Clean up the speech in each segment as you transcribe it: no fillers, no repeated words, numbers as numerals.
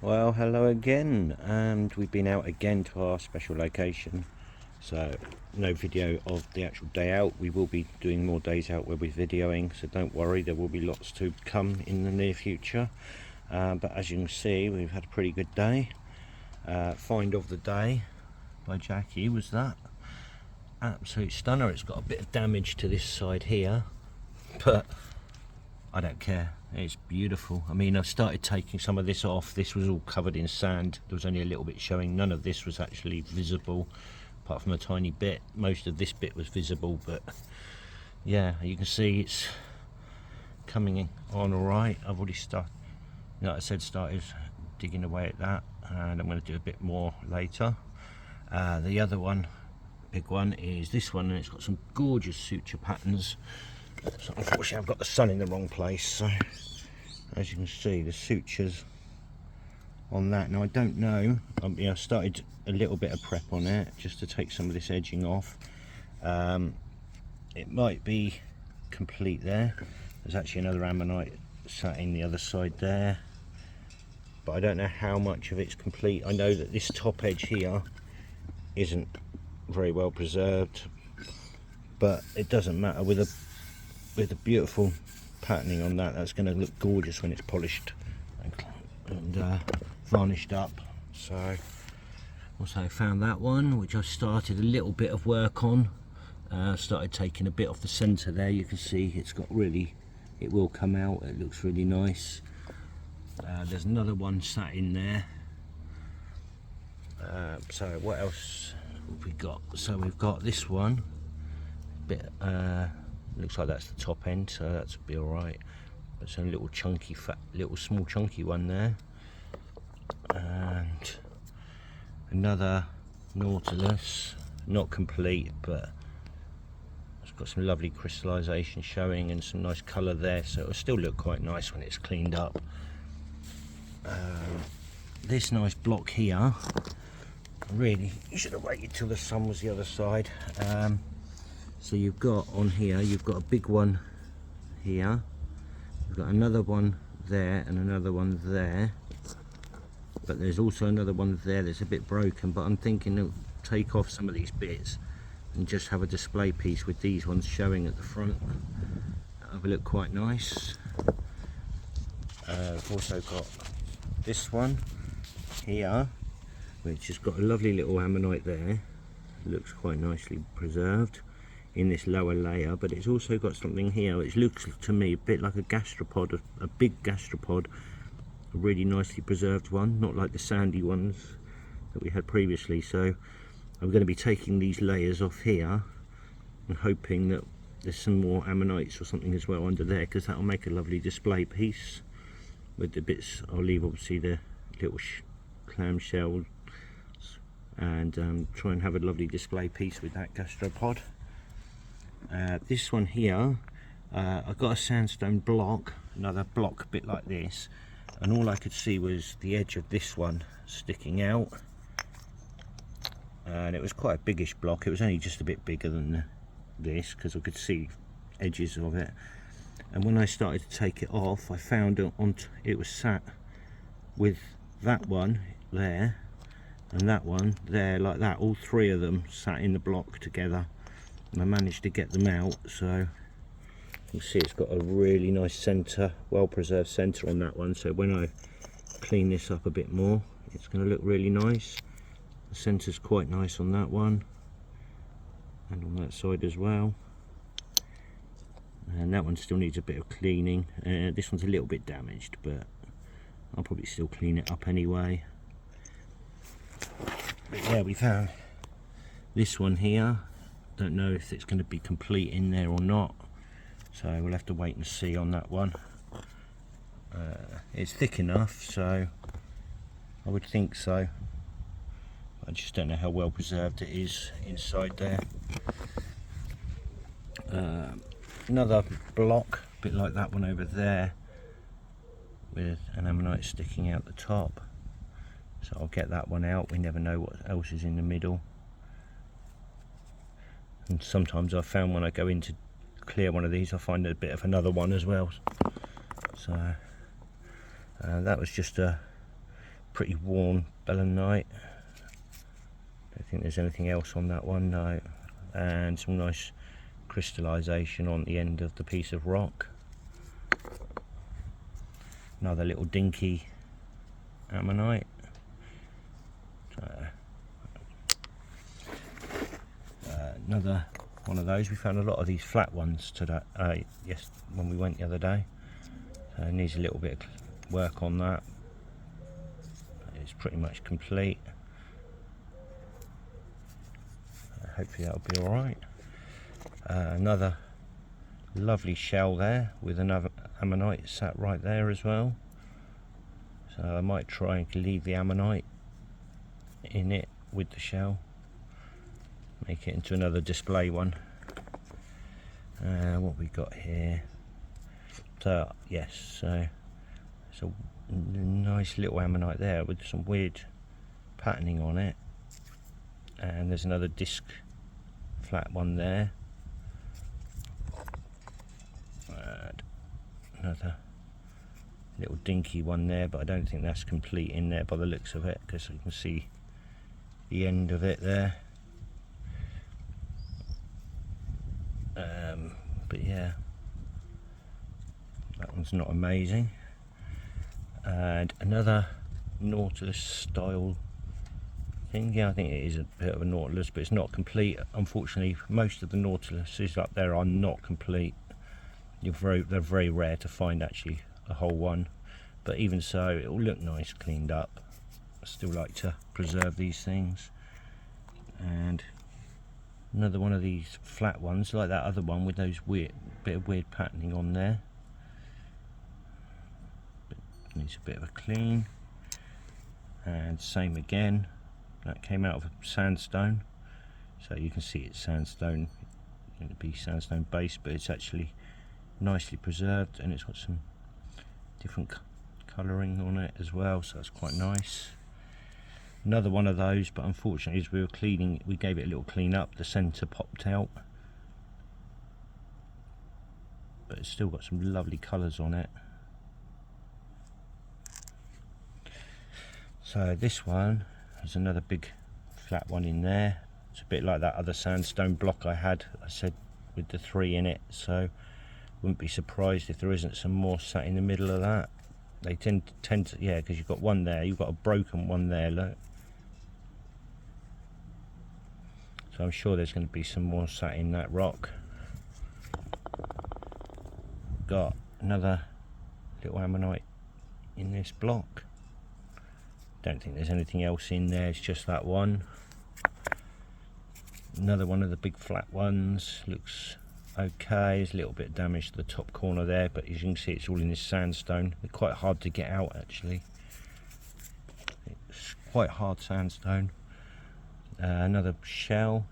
Well, hello again, and we've been out again to our special location. So no video of the actual day out. We will be doing more days out where we're videoing, so don't worry, there will be lots to come in the near future. But as you can see, we've had a pretty good day. Find of the day by Jackie was that absolute stunner. It's got a bit of damage to this side here, but I don't care, it's beautiful. I mean, I've started taking some of this off. This was all covered in sand. There was only a little bit showing. None of this was actually visible, apart from a tiny bit. Most of this bit was visible, but yeah, you can see it's coming on all right. I've already started, like I said, started digging away at that, and I'm going to do a bit more later. The other one, big one, is this one, and it's got some gorgeous suture patterns. So unfortunately I've got the sun in the wrong place, so as you can see the sutures on that. Now I don't know, I started a little bit of prep on it just to take some of this edging off. It might be complete there. There's actually another ammonite sat in the other side there, but I don't know how much of it's complete. I know that this top edge here isn't very well preserved, but it doesn't matter. With a beautiful patterning on that, that's going to look gorgeous when it's polished and varnished up. So also found that one, which I started a little bit of work on. Started taking a bit off the center there. You can see it's got really, it will come out, it looks really nice. There's another one sat in there. So what else have we got? So we've got this one bit, looks like that's the top end, so that's be all right. There's a little chunky, small chunky one there, and another nautilus, not complete, but it's got some lovely crystallization showing and some nice color there, so it'll still look quite nice when it's cleaned up. This nice block here, really, you should have waited till the sun was the other side. So you've got on here, you've got a big one here, you've got another one there and another one there, but there's also another one there that's a bit broken, but I'm thinking to take off some of these bits and just have a display piece with these ones showing at the front. That'll look quite nice. I've also got this one here, which has got a lovely little ammonite there. Looks quite nicely preserved in this lower layer, but it's also got something here which looks to me a bit like a gastropod, a big gastropod, a really nicely preserved one, not like the sandy ones that we had previously. So I'm going to be taking these layers off here and hoping that there's some more ammonites or something as well under there, because that'll make a lovely display piece with the bits. I'll leave obviously the little clamshell and try and have a lovely display piece with that gastropod. This one here, I've got a sandstone block, another block a bit like this, and all I could see was the edge of this one sticking out, and it was quite a biggish block. It was only just a bit bigger than this, because I could see edges of it. And when I started to take it off, I found it was sat with that one there and that one there, like that. All three of them sat in the block together, and I managed to get them out. So you can see it's got a really nice center, well preserved center on that one. So when I clean this up a bit more, it's going to look really nice. The center's quite nice on that one, and on that side as well. And that one still needs a bit of cleaning. This one's a little bit damaged, but I'll probably still clean it up anyway. But yeah, we found this one here. Don't know if it's going to be complete in there or not, so we'll have to wait and see on that one. It's thick enough, so I would think so. I just don't know how well preserved it is inside there. Another block, a bit like that one over there, with an ammonite sticking out the top. So I'll get that one out. We never know what else is in the middle. And sometimes I've found when I go in to clear one of these, I find a bit of another one as well. So that was just a pretty worn belenite. Don't think there's anything else on that one, no. And some nice crystallization on the end of the piece of rock. Another little dinky ammonite. Another one of those. We found a lot of these flat ones today. Yes, when we went the other day. Needs a little bit of work on that. It's pretty much complete. Hopefully that'll be alright. Another lovely shell there with another ammonite sat right there as well. So I might try and leave the ammonite in it with the shell. Make it into another display one. What we got here? So yes, so it's a nice little ammonite there with some weird patterning on it. And there's another disc flat one there. And another little dinky one there, but I don't think that's complete in there by the looks of it, because you can see the end of it there. But yeah, that one's not amazing. And another Nautilus style thing. Yeah, I think it is a bit of a Nautilus, but it's not complete. Unfortunately, most of the Nautiluses up there are not complete. They're very rare to find actually a whole one. But even so, it will look nice cleaned up. I still like to preserve these things. And another one of these flat ones, like that other one with those bit of weird patterning on there. But needs a bit of a clean. And same again. That came out of a sandstone, so you can see it's sandstone. It's going to be sandstone base, but it's actually nicely preserved, and it's got some different colouring on it as well, so that's quite nice. Another one of those, but unfortunately as we were cleaning, we gave it a little clean up, the centre popped out, but it's still got some lovely colours on it. So this one, there's another big flat one in there. It's a bit like that other sandstone block I said with the 3 in it, so wouldn't be surprised if there isn't some more sat in the middle of that. They tend to, yeah, because you've got one there, you've got a broken one there, look. So I'm sure there's going to be some more sat in that rock. Got another little ammonite in this block. Don't think there's anything else in there, it's just that one. Another one of the big flat ones, looks okay. There's a little bit of damage to the top corner there, but as you can see it's all in this sandstone. They're quite hard to get out actually. It's quite hard sandstone. Another shell,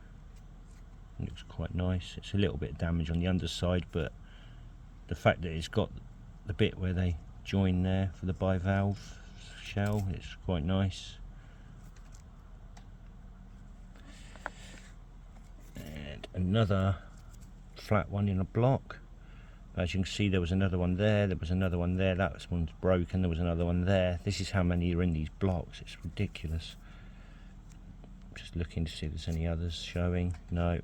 looks quite nice. It's a little bit of damage on the underside, but the fact that it's got the bit where they join there for the bivalve shell, it's quite nice. And another flat one in a block. As you can see, there was another one there, there was another one there, that one's broken, there was another one there. This is how many are in these blocks, it's ridiculous. Just looking to see if there's any others showing. No,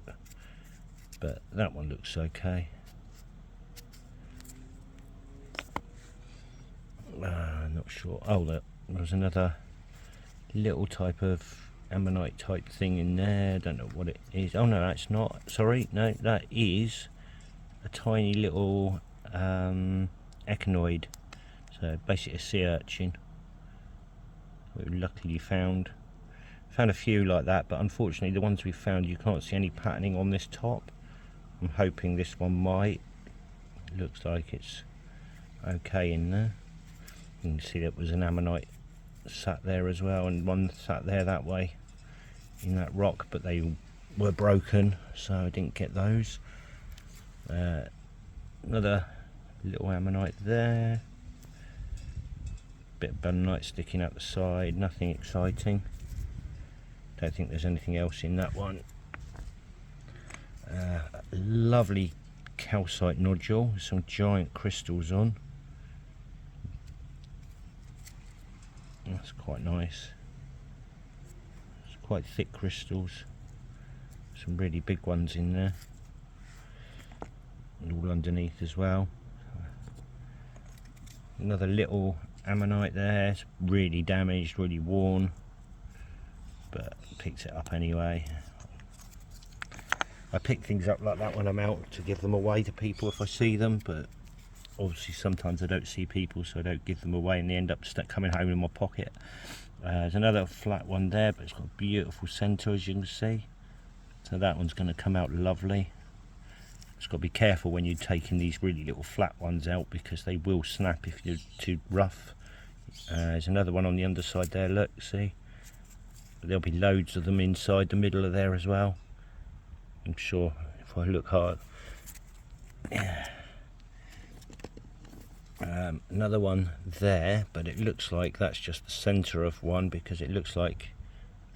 but that one looks okay. Not sure. Oh, there was another little type of ammonite type thing in there. Don't know what it is. Oh no, that's not. Sorry, no, that is a tiny little echinoid. So basically a sea urchin. We luckily found a few like that, but unfortunately the ones we found, you can't see any patterning on this top. I'm hoping this one might. Looks like it's okay in there. You can see that was an ammonite sat there as well, and one sat there that way in that rock, but they were broken, so I didn't get those. Another little ammonite there, bit of belenite sticking out the side, nothing exciting. Don't think there's anything else in that one. Lovely calcite nodule with some giant crystals on. That's quite nice. It's quite thick crystals. Some really big ones in there. And all underneath as well. Another little ammonite there. It's really damaged, really worn. But picked it up anyway. I pick things up like that when I'm out to give them away to people if I see them, but obviously sometimes I don't see people, so I don't give them away and they end up coming home in my pocket. There's another flat one there, but it's got a beautiful centre, as you can see. So that one's going to come out lovely. Just got to be careful when you're taking these really little flat ones out, because they will snap if you're too rough. There's another one on the underside there, look, see? There'll be loads of them inside the middle of there as well. I'm sure if I look hard. Yeah. Another one there, but it looks like that's just the centre of one, because it looks like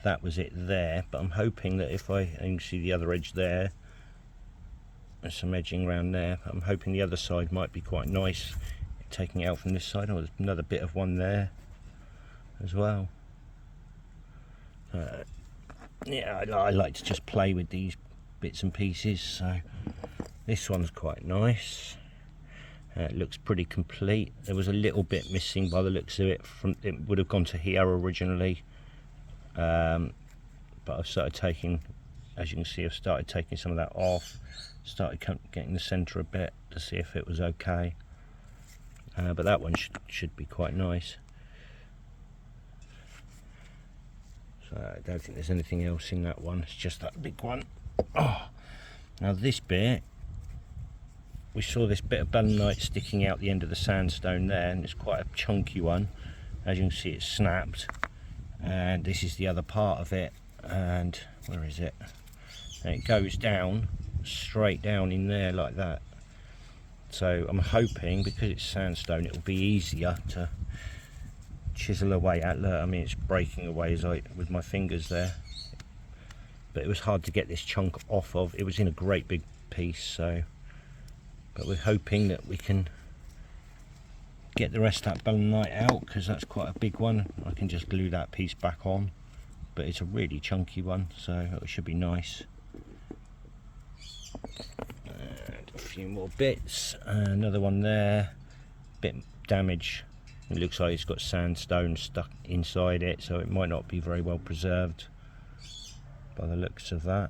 that was it there. But I'm hoping that if I can see the other edge there, there's some edging around there. I'm hoping the other side might be quite nice, taking it out from this side. Oh, there's another bit of one there as well. Yeah, I like to just play with these bits and pieces, so this one's quite nice. It looks pretty complete. There was a little bit missing by the looks of it. It would have gone to here originally, but I've started taking, as you can see, I've started taking some of that off, started getting the centre a bit to see if it was okay, but that one should be quite nice. So I don't think there's anything else in that one, it's just that big one. Oh, now this bit, we saw this bit of belenite sticking out the end of the sandstone there, and it's quite a chunky one. As you can see, it's snapped, and this is the other part of it. And where is it? And it goes down, straight down in there like that. So I'm hoping, because it's sandstone, it will be easier to chisel away at. Look, I mean, it's breaking away as with my fingers there. But it was hard to get this chunk off of. It was in a great big piece, so. But we're hoping that we can get the rest of that belenite out, because that's quite a big one. I can just glue that piece back on, but it's a really chunky one, so it should be nice. And a few more bits. Another one there, bit damage. It looks like it's got sandstone stuck inside it, so it might not be very well preserved by the looks of that.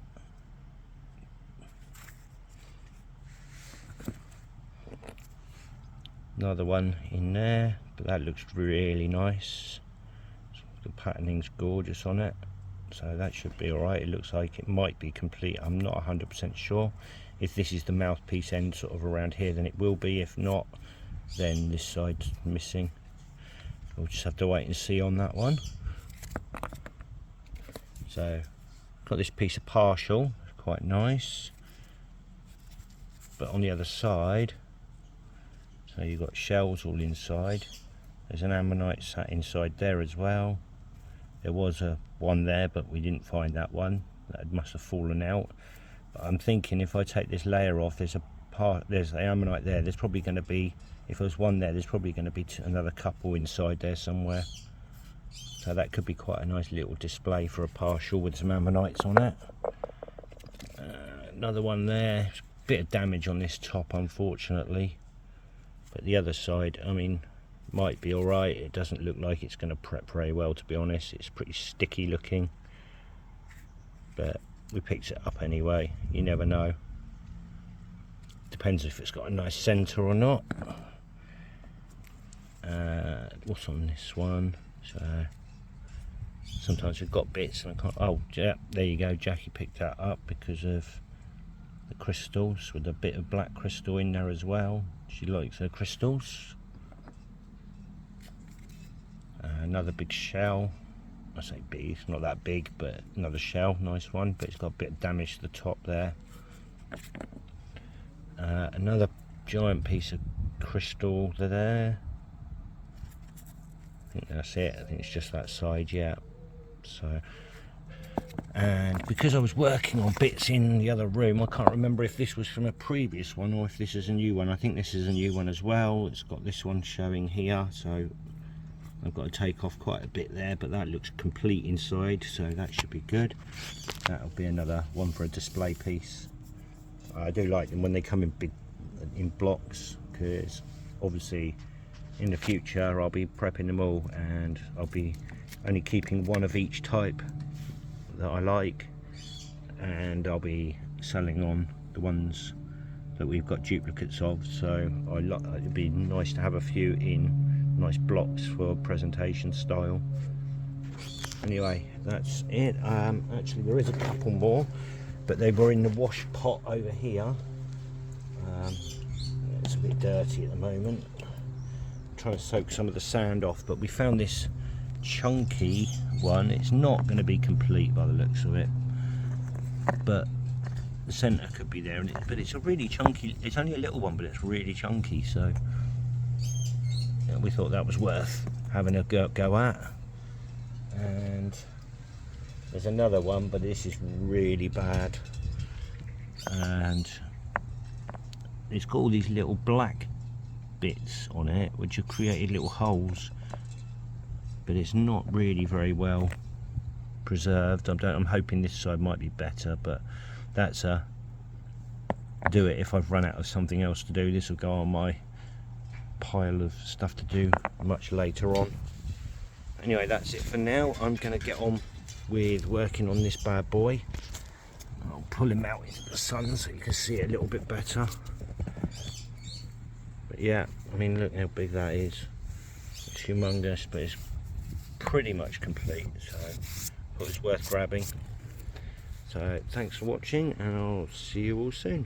Another one in there, but that looks really nice. The patterning's gorgeous on it, so that should be alright. It looks like it might be complete. I'm not 100% sure. If this is the mouthpiece end sort of around here, then it will be. If not, then this side's missing. We'll just have to wait and see on that one. So, got this piece of partial, quite nice. But on the other side, so you've got shells all inside. There's an ammonite sat inside there as well. There was one there, but we didn't find that one. That must have fallen out. But I'm thinking if I take this layer off, there's the ammonite there. There's probably going to be, if there's one there, there's probably going to be another couple inside there somewhere. So that could be quite a nice little display for a partial with some ammonites on it. Another one there. Bit of damage on this top, unfortunately. But the other side, I mean, might be alright. It doesn't look like it's going to prep very well, to be honest. It's pretty sticky looking. But we picked it up anyway. You never know. Depends if it's got a nice centre or not. What's on this one? So sometimes we've got bits and I can't. Oh, yeah, there you go. Jackie picked that up because of the crystals, with a bit of black crystal in there as well. She likes her crystals. Another big shell. I say big, it's not that big, but another shell, nice one, but it's got a bit of damage to the top there. Another giant piece of crystal there. I think that's it. I think it's just that side, yeah. So, and because I was working on bits in the other room, I can't remember if this was from a previous one or if this is a new one. I think this is a new one as well. It's got this one showing here, so I've got to take off quite a bit there, but that looks complete inside, so that should be good. That'll be another one for a display piece. I do like them when they come in blocks, because obviously in the future I'll be prepping them all, and I'll be only keeping one of each type that I like, and I'll be selling on the ones that we've got duplicates of. So it'd be nice to have a few in nice blocks for presentation style. Anyway, that's it. Actually there is a couple more, but they were in the wash pot over here. It's a bit dirty at the moment. I'm trying to soak some of the sand off, but we found this chunky one. It's not going to be complete by the looks of it, but the centre could be there, but it's a really chunky, it's only a little one, but it's really chunky, so yeah, we thought that was worth having a go at. And there's another one, but this is really bad, and it's got all these little black bits on it which have created little holes, but it's not really very well preserved. I'm hoping this side might be better, but that's a do it if I've run out of something else to do. This will go on my pile of stuff to do much later on. Anyway, that's it for now. I'm going to get on with working on this bad boy. I'll pull him out into the sun so you can see it a little bit better. But yeah, I mean, look how big that is. It's humongous, but it's pretty much complete, so I thought it's worth grabbing. So thanks for watching, and I'll see you all soon.